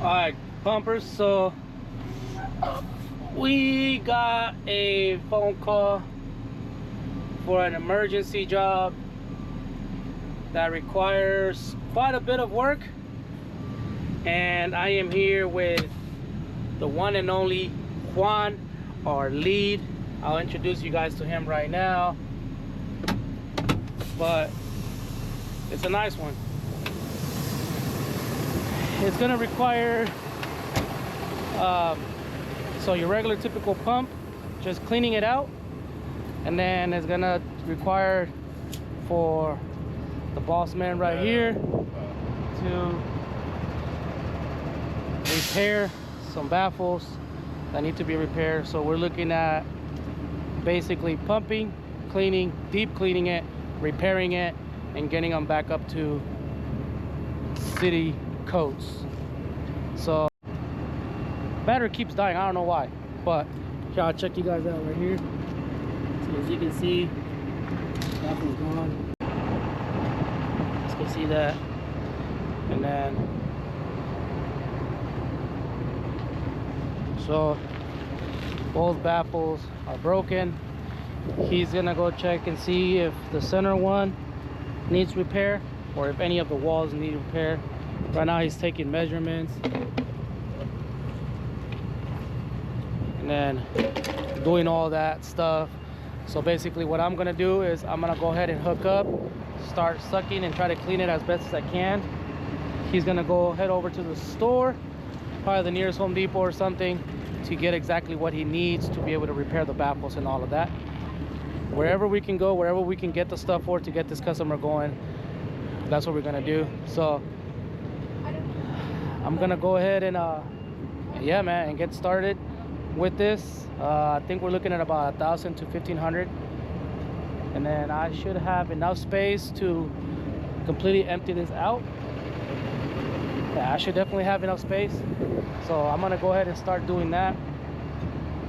Alright, pumpers, so we got a phone call for an emergency job that requires quite a bit of work, and I am here with the one and only Juan, our lead. I'll introduce you guys to him right now, but it's a nice one. It's gonna require so your regular typical pump, just cleaning it out, and then it's gonna require for the boss man right here to repair some baffles that need to be repaired. So we're looking at basically pumping, cleaning, deep cleaning it, repairing it, and getting them back up to city codes. So battery keeps dying, I don't know why, but here, I'll check you guys out right here. So as you can see, that one's gone. You can see that, and then so both baffles are broken. He's gonna go check and see if the center one needs repair or if any of the walls need repair. Right now he's taking measurements and then doing all that stuff. So basically what I'm gonna do is I'm gonna go ahead and hook up, start sucking, and try to clean it as best as I can. He's gonna go head over to the store, probably the nearest Home Depot or something, to get exactly what he needs to be able to repair the baffles and all of that. Wherever we can go, wherever we can get the stuff for to get this customer going, that's what we're gonna do. So I'm gonna go ahead and yeah man, and get started with this. I think we're looking at about 1,000 to 1,500, and then I should have enough space to completely empty this out. Yeah, I should definitely have enough space, so I'm gonna go ahead and start doing that,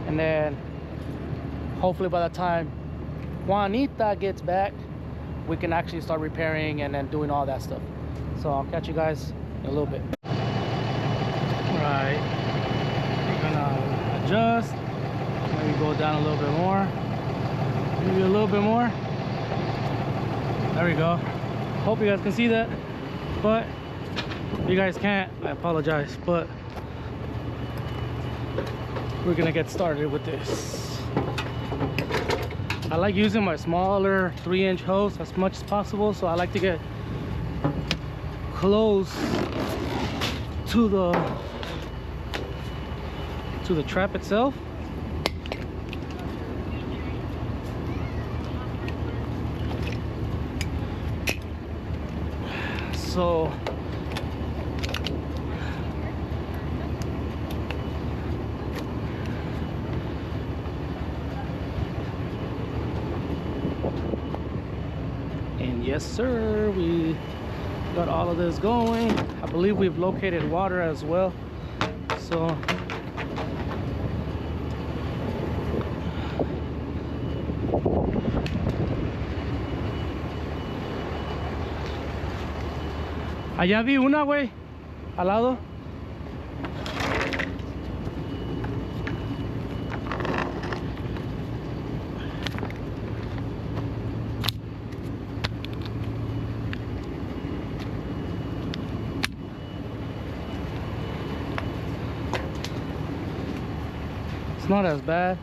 and then hopefully by the time Juanita gets back, we can actually start repairing and then doing all that stuff. So I'll catch you guys in a little bit. Right, we're gonna adjust, maybe go down a little bit more, maybe a little bit more. There we go. Hope you guys can see that, but if you guys can't, I apologize, but we're gonna get started with this. I like using my smaller 3-inch hose as much as possible, so I like to get close to the trap itself. So and yes sir, we got all of this going. I believe we've located water as well, so allá vi una, güey, al lado. It's not as bad,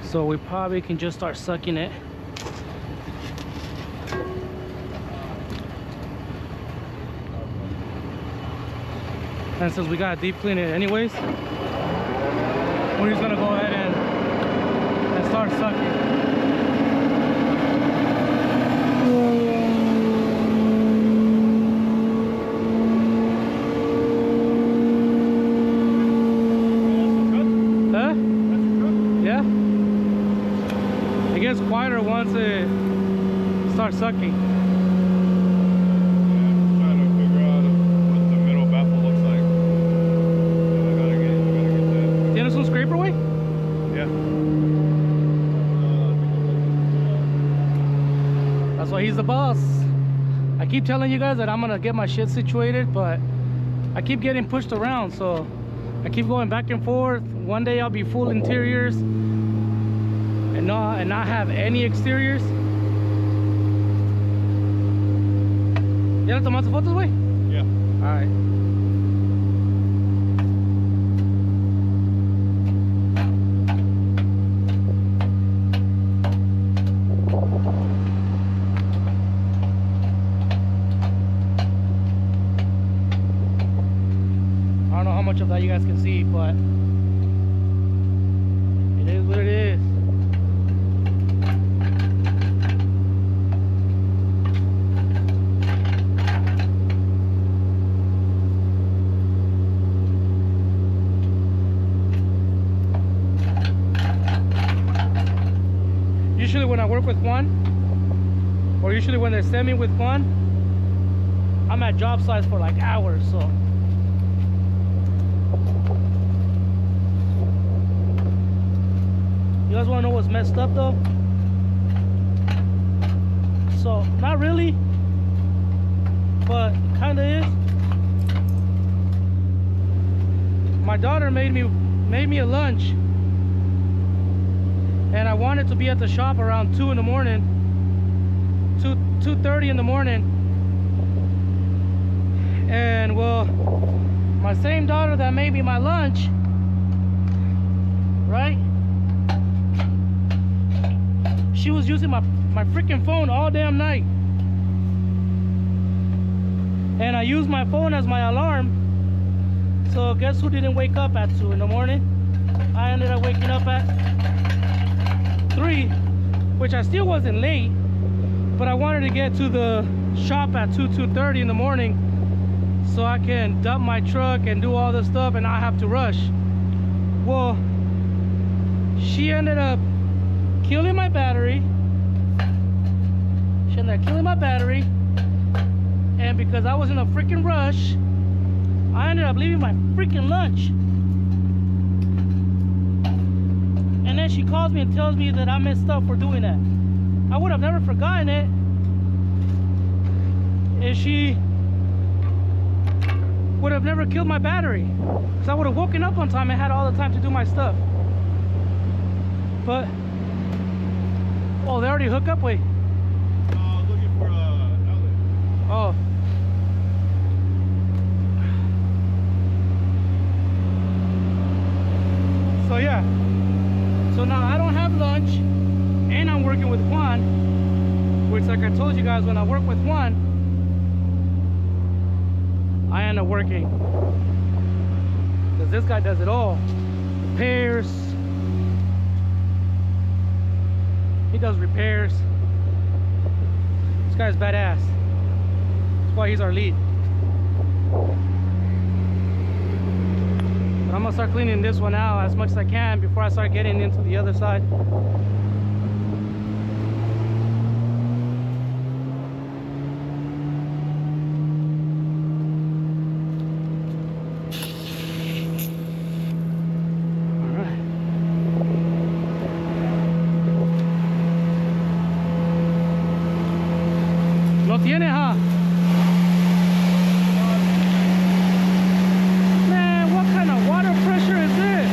so we probably can just start sucking it. And since we gotta deep clean it anyways, we're just gonna go ahead and start sucking. Huh? Yeah? It gets quieter once it starts sucking. That's why he's the boss. I keep telling you guys that I'm gonna get my shit situated, but I keep getting pushed around, so I keep going back and forth. One day I'll be full interiors and not have any exteriors. ¿Ya le tomaste fotos, güey? Yeah. All right. I don't know how much of that you guys can see, but it is what it is. Usually when I work with Juan, or usually when they send me with Juan, I'm at job sites for like hours, so. You guys wanna know what's messed up though? So, not really, but kinda is. My daughter made me a lunch, and I wanted to be at the shop around 2 in the morning, 2:30 in the morning. And well, my same daughter that made me my lunch, right? She was using my freaking phone all damn night. And I used my phone as my alarm. So guess who didn't wake up at 2 in the morning? I ended up waking up at 3, which I still wasn't late, but I wanted to get to the shop at 2:30 in the morning so I can dump my truck and do all this stuff and not have to rush. Well, she ended up killing my battery. She ended up killing my battery, and because I was in a freaking rush, I ended up leaving my freaking lunch. And then she calls me and tells me that I messed up for doing that. I would have never forgotten it if she would have never killed my battery, because I would have woken up on time and had all the time to do my stuff. But oh, they already hook up. Wait. I was looking for an outlet. Oh. So yeah. So now I don't have lunch, and I'm working with Juan, which, like I told you guys, when I work with Juan, I end up working, because this guy does it all. Repairs. He does repairs. This guy's badass. That's why he's our lead. But I'm gonna start cleaning this one out as much as I can before I start getting into the other side. Lo tiene, huh? Man, what kind of water pressure is this?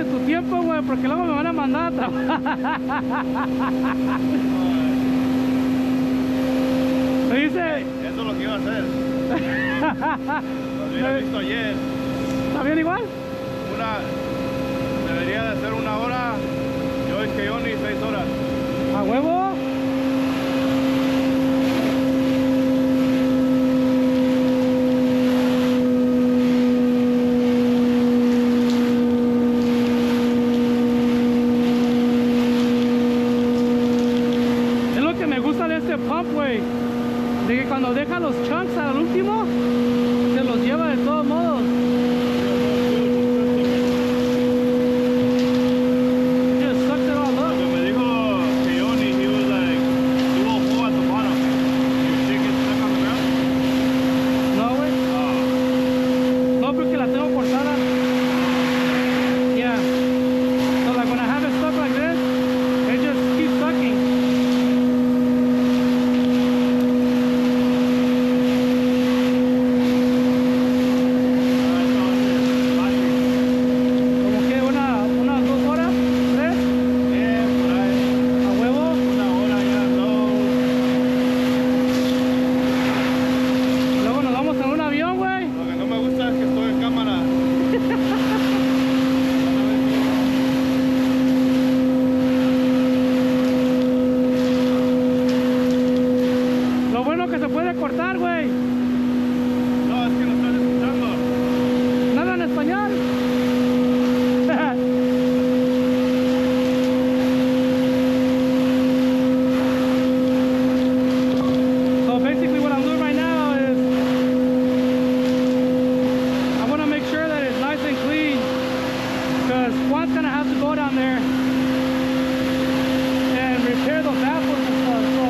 tu tiempo, güey, porque luego me van a mandar a trabajar. Me dice... Eso es lo que iba a hacer. Lo hubiera visto ayer. ¿Está bien igual? Debería de ser 1 hora. Yo es que yo ni 6 horas. ¿A huevo? Es lo que me gusta de este pump, güey. De que cuando deja los chunks al último, se los lleva de todos modos. Just sucks it all up. Lo que me dijo Keone, he was like, you will pull at the bottom. You think it's stuck on the ground? No, güey. No, porque la tengo cortada. Yeah. So like when I have it stuck like this, it just keeps sucking. Como que unas 2 horas, 3, Por ahí. a huevo. 1 hora ya, no. Luego nos vamos en un avión, güey. Lo que no me gusta es que estoy en cámara. Lo bueno que se puede cortar, güey. No, es que no están escuchando. Nada en español. So basically what I'm doing right now is I want to make sure that it's nice and clean because Juan's gonna have to go down there and repair those baffles and stuff. So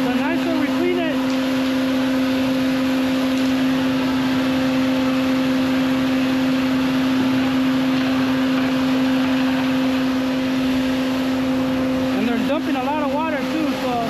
the nicer we clean it, and they're dumping a lot of water too, so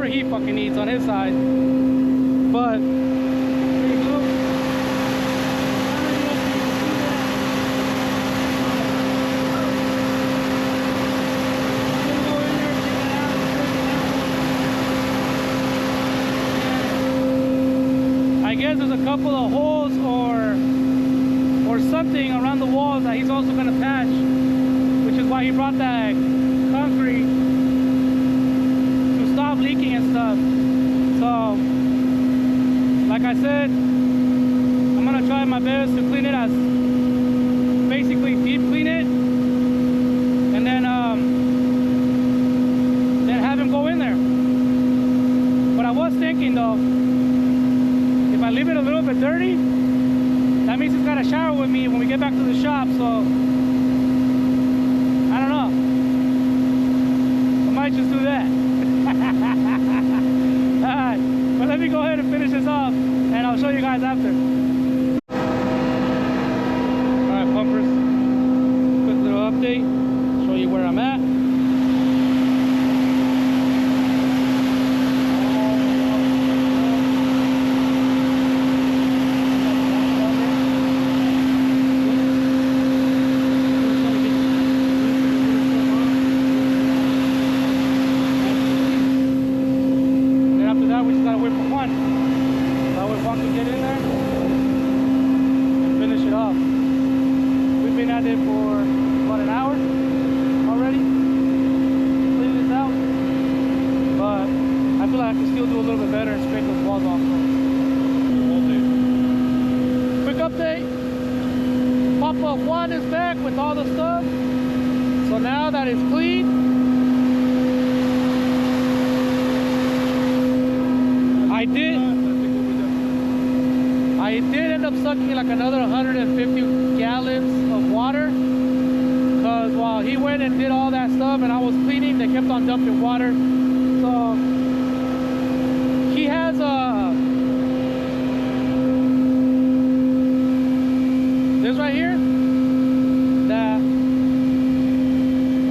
whatever he fucking needs on his side. But there you go. I guess there's a couple of holes or something around the walls that he's also gonna patch, which is why he brought that concrete to stop leaking and stuff. So, like I said, I'm gonna try my best to clean it, as basically deep clean it, and then have him go in there. But I was thinking though, if I leave it a little bit dirty, that means he's got to shower with me when we get back to the shop. So I don't know, I might just do that. Alright, but let me go ahead and finish this off, and I'll show you guys after. Alright, pumpers, quick little update, show you where I'm at. One is back with all the stuff, so now that it's clean, I did end up sucking like another 150 gallons of water, because while he went and did all that stuff and I was cleaning, they kept on dumping water. So he has this right here.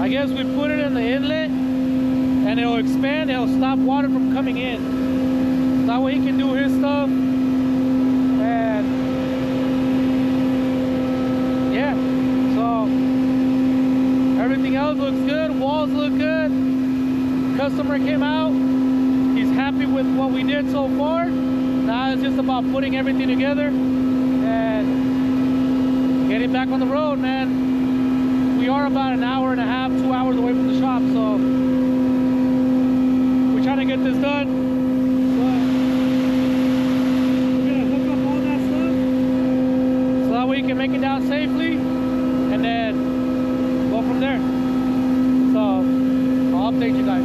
I guess we put it in the inlet and it'll expand, it'll stop water from coming in. That way he can do his stuff. And yeah, so everything else looks good, walls look good. Customer came out, he's happy with what we did so far. Now it's just about putting everything together and getting back on the road, man. We are about an hour and a half, 2 hours away from the shop, so we're trying to get this done. But we're gonna hook up all that stuff so that way you can make it down safely and then go from there. So I'll update you guys.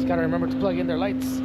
Gotta remember to plug in their lights.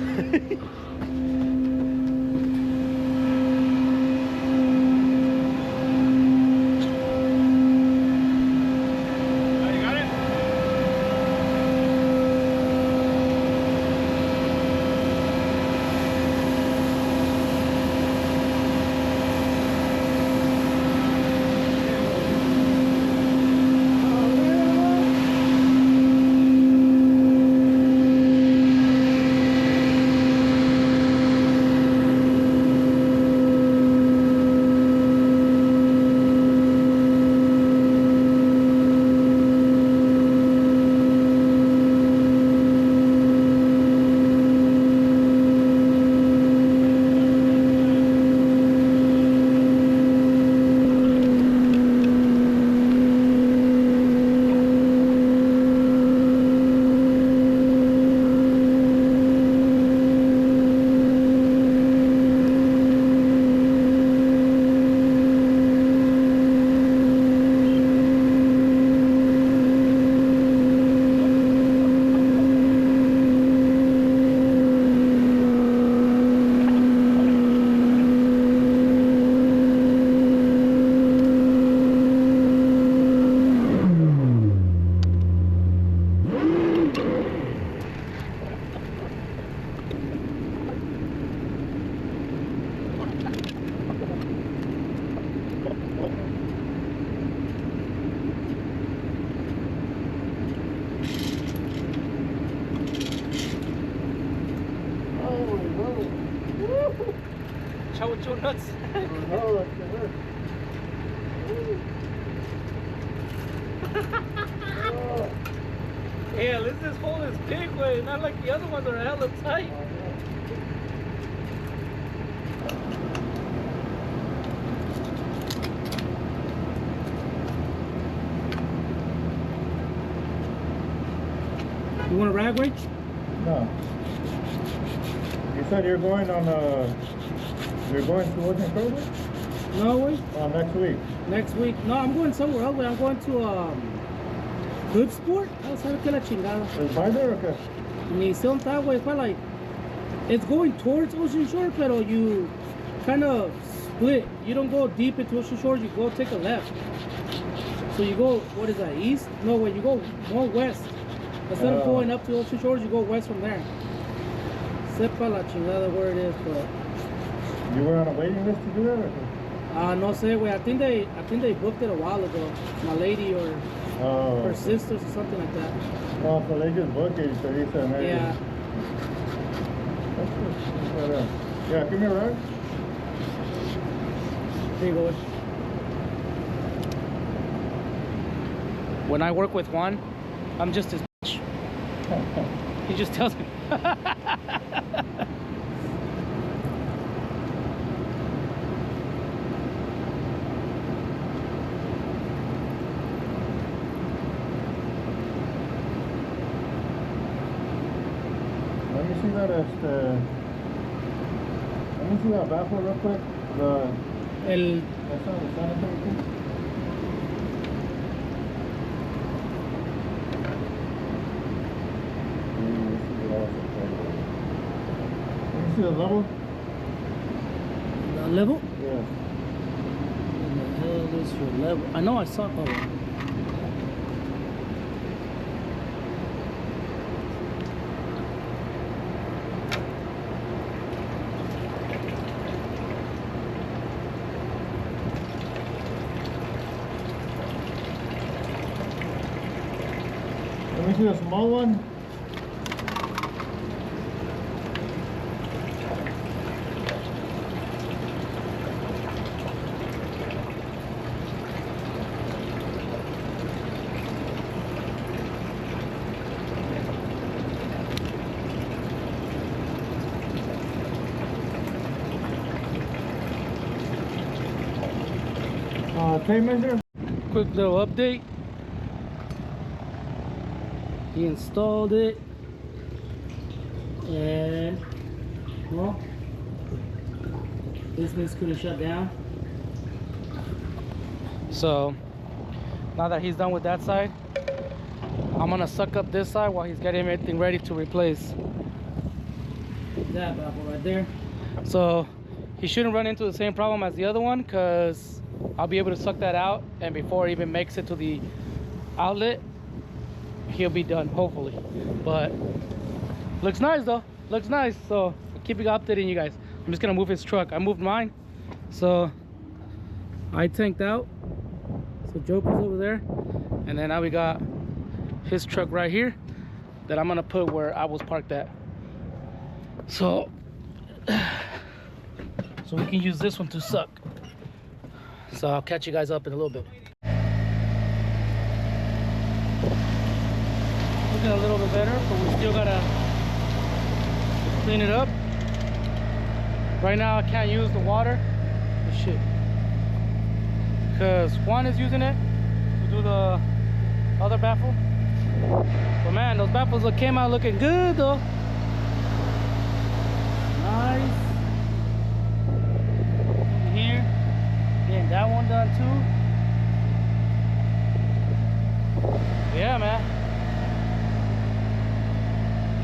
No, it can work. Oh. Hey, at least this hole is big, way, not like the other ones are hella tight. You want a rag, Ray? No. You said you're going on you're going to Ocean Cove? No, way. Next week. Next week. No, I'm going somewhere else, way. I'm going to Good Sport. ¿Sabes qué la chingada? ¿Es by there or qué? Ni sé dónde está, güey. It's like, it's going towards Ocean Shore, pero you kind of split. You don't go deep into Ocean Shore, you go take a left. So you go, what is that, east? No, wait, you go more west. Instead of going up to Ocean Shores, you go west from there. Sepa la chingada where it is, but... You were on a waiting list to do that or qué? No sé, güey. I think they booked it a while ago. My lady or her sisters or something like that. Oh, so they just booked it, so you said maybe. Yeah. That's good. Yeah, give me a ride. Here you go. When I work with Juan, I'm just his bitch. He just tells me. Let me see that let me see that baffle real quick. That's not the sanitary thing. Let me see the level. The level? Yeah. What the hell is your level? I know I saw. Oh. Let me see the small one. Tape measure. Quick little update. He installed it, and well, this thing's gonna shut down. So now that he's done with that side, I'm gonna suck up this side while he's getting everything ready to replace that baffle right there. So he shouldn't run into the same problem as the other one, because I'll be able to suck that out, and before it even makes it to the outlet, he'll be done, hopefully. But looks nice though, looks nice. So I'll keep you updating, you guys. I'm just gonna move his truck. I moved mine, so I tanked out, so Joker's over there, and then now we got his truck right here that I'm gonna put where I was parked at, so we can use this one to suck. So I'll catch you guys up in a little bit. Looking a little bit better, but we still gotta clean it up. Right now I can't use the water. Oh, shit. Because Juan is using it to do the other baffle. But man, those baffles came out looking good though. Nice. Here. Getting that one done too. Yeah, man.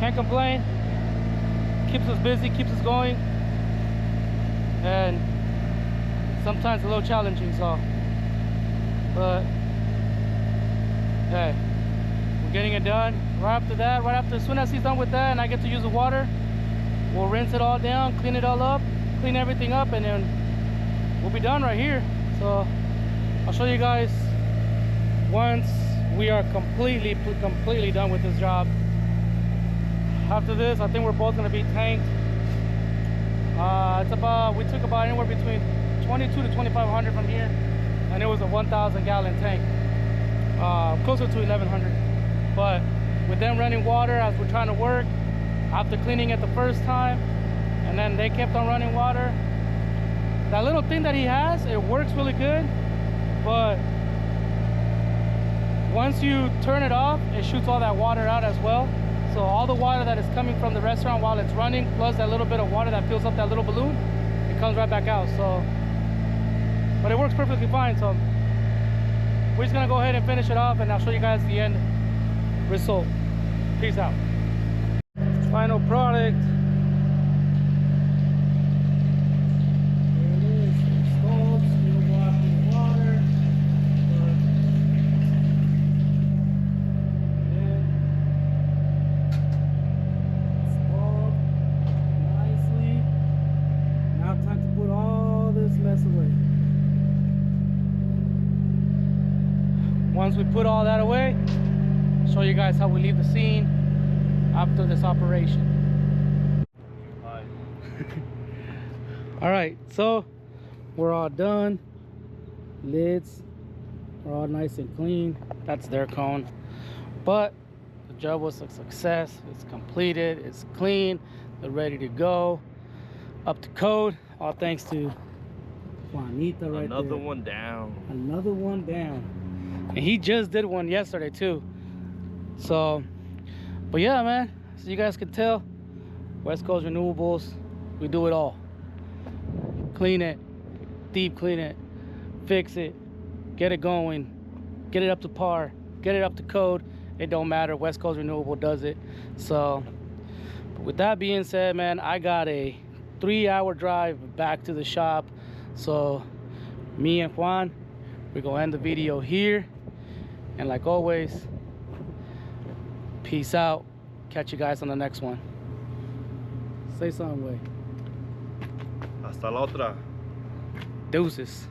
Can't complain. Keeps us busy, keeps us going. And sometimes a little challenging, so. But hey, we're getting it done. Right after that, as soon as he's done with that and I get to use the water, we'll rinse it all down, clean it all up, clean everything up, and then we'll be done right here. So I'll show you guys once we are completely done with this job. After this, I think we're both gonna be tanked. We took about anywhere between 22 to 2,500 from here, and it was a 1,000 gallon tank, closer to 1,100. But with them running water as we're trying to work, after cleaning it the first time, and then they kept on running water. That little thing that he has, it works really good, but once you turn it off, it shoots all that water out as well. So all the water that is coming from the restaurant while it's running, plus that little bit of water that fills up that little balloon, it comes right back out. So, but it works perfectly fine. So we're just gonna go ahead and finish it off, and I'll show you guys the end result. Peace out. Final product. There it is. Installed, still washing water. Installed nicely. Now time to put all this mess away. Once we put all that away, show you guys how we leave the scene after this operation. All right, so we're all done. Lids are all nice and clean. That's their cone, but the job was a success. It's completed, it's clean, they're ready to go, up to code, all thanks to Juanita right there. Another one down. Another one down. And he just did one yesterday too. So, but yeah, man, so you guys can tell, West Coast Renewables, we do it all. Clean it, deep clean it, fix it, get it going, get it up to par, get it up to code. It don't matter, West Coast Renewable does it. So, but with that being said, man, I got a 3-hour drive back to the shop. So, me and Juan, we're gonna end the video here. And like always, peace out. Catch you guys on the next one. Say something, way. Hasta la otra. Deuces.